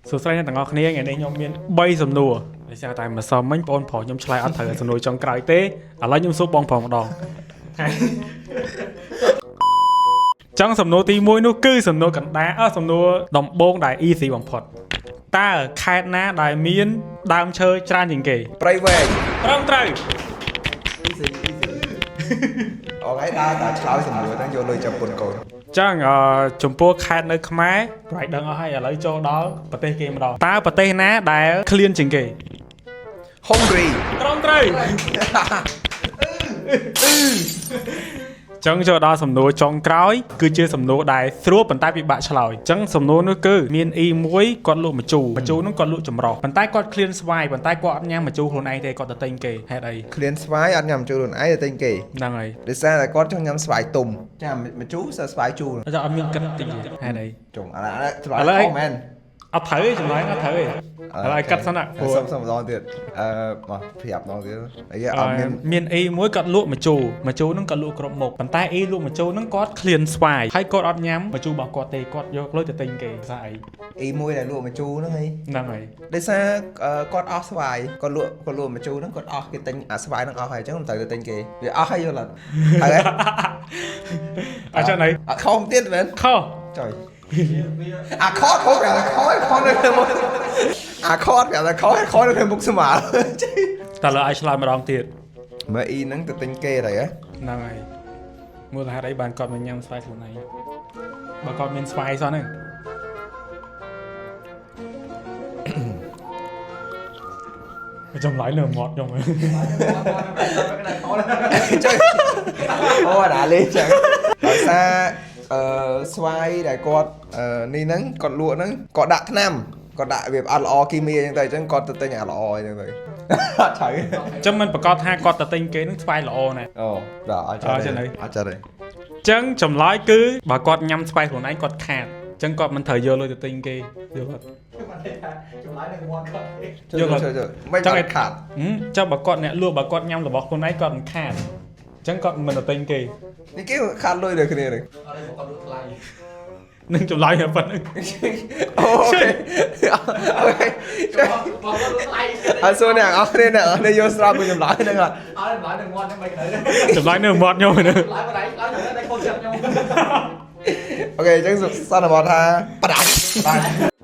សួស្តីអ្នកទាំងអស់គ្នាថ្ងៃនេះខ្ញុំមាន3សំណួរដោយសារតែម្សិលមិញបងប្រុសខ្ញុំឆ្លើយអត់ត្រូវសំណួរចុងក្រោយទេឥឡូវខ្ញុំសួរបងប្រុសម្ដងចឹងសំណួរទី1នោះគឺសំណួរកណ្ដាលសំណួរដំបូងដែល easy បំផុតតើខេត្តណាដែលមានដើមឈើច្រើនជាងគេព្រៃវែងត្រឹមត្រូវអូខេដើរឆ្លើយសំណួរហ្នឹងយកលុយចាប់ពុនកូនចឹងចំពោះខេត្តនៅខ្មែរប្រហែលដឹងអស់ហើយឥឡូវចូលដល់ប្រទេសគេម្ដងតើប្រទេសណាដែលក្លៀនជាងគេ Hungary ត្រឹមត្រូវចឹងចូលដល់សំណួរចុងក្រោយគឺជាសំណួរដែលស្រួលប៉ុន្តែពិបាកឆ្លើយចឹងសំណួរនោះគឺមាន E មួយគាត់លក់ម្ជូរនោះគាត់លក់ចម្រោះប៉ុន្តែគាត់ឃ្លានស្វាយប៉ុន្តែគាត់អត់ញ៉ាំម្ជូរខ្លួនឯងទេគាត់ទៅទិញគេហេតុអីឃ្លានស្វាយអត់ញ៉ាំម្ជូរខ្លួនឯងទៅទិញគេហ្នឹងហើយដោយសារតែគាត់ចង់ញ៉ាំស្វាយទុំចាម្ជូរសើស្វាយជូរតែអត់មានគិតតិចហេតុអីចុងឥឡូវមែនអត់ត្រូវទេចម្លើយអត់ត្រូវទេឥឡូវកាត់សិនណាសុំម្ដងទៀតមកប្រាប់ម្ដងទៀតអីអត់មាន E មួយគាត់លក់ម្ជូរហ្នឹងគាត់លក់គ្រប់មុខប៉ុន្តែ E លក់ម្ជូរហ្នឹងគាត់ឃ្លានស្វាយហើយគាត់អត់ញ៉ាំម្ជូររបស់គាត់ទេគាត់យកលុយទៅទិញគេសារអី E មួយដែលលក់ម្ជូរហ្នឹងហើយដោយសារគាត់អស់ស្វាយគាត់លក់ម្ជូរហ្នឹងគាត់អស់គេទិញអាស្វាយហ្នឹងអស់ហើយអញ្ចឹងមិនត្រូវទៅទិញគេវាអស់ហើយយល់អត់ហើយអញ្ចឹងណៃអត់ខុសទៀតមែនខុសចុយអាខតខនៅក្នុងមុខអាខតនៅក្នុងមុខស្មាល់តែលើឲ្យឆ្លើយម្ដងទៀតមើល E ហ្នឹងទៅទិញគេទៅហ្នឹងហើយមូលហេតុអីបានគាត់មកញ៉ាំស្វាយខ្លួនឯងបើគាត់មានស្វាយសោះហ្នឹងចម្លើយនៅមាត់ខ្ញុំចុយអូដាក់លេងចឹងដោយសារស្វាយដែលគាត់នេះហ្នឹងគាត់លក់ហ្នឹងគាត់ដាក់ថ្នាំគាត់ដាក់វាអត់ល្អគីមីអញ្ចឹងទៅអញ្ចឹងគាត់ទៅទិញអាល្អអញ្ចឹងទៅអត់ត្រូវអញ្ចឹងមិនប្រកាសថាគាត់ទៅទិញគេហ្នឹងស្វាយល្អណាស់អូបាទអត់ចាទេអត់ចាទេអញ្ចឹងចម្លើយគឺបើគាត់ញ៉ាំស្វាយខ្លួនឯងគាត់ខាតអញ្ចឹងគាត់មិនត្រូវយកលុយទៅទិញគេយល់អត់ចម្លើយនៅមាត់គាត់យល់អត់មិនចង់ខាតចុះបើគាត់អ្នកលក់បើគាត់ញ៉ាំរបស់ខ្លួនឯងគាត់មិនខាតអញ្ចឹងគាត់មិនទៅទិញគេនេះគេខាតលុយដូចគ្នាហ្នឹងអត់ទេគាត់លក់ថ្លៃនឹងចម្លើយតែប៉ុណ្្នឹងអូខេអូខេបងលក់ថ្លៃអត់សួរអ្នកអស់គ្នាអ្នកយកស្រាប់ពីចម្លើយហ្នឹងអត់ចម្លើយនៅមាត់ខ្ញុំមិនទៅចម្លើយនៅមាត់ខ្ញុំហ្នឹងចម្លើយបដៃឡើងតែខុសចិត្តខ្ញុំអូខេអញ្ចឹងសន្មតថាបដៃ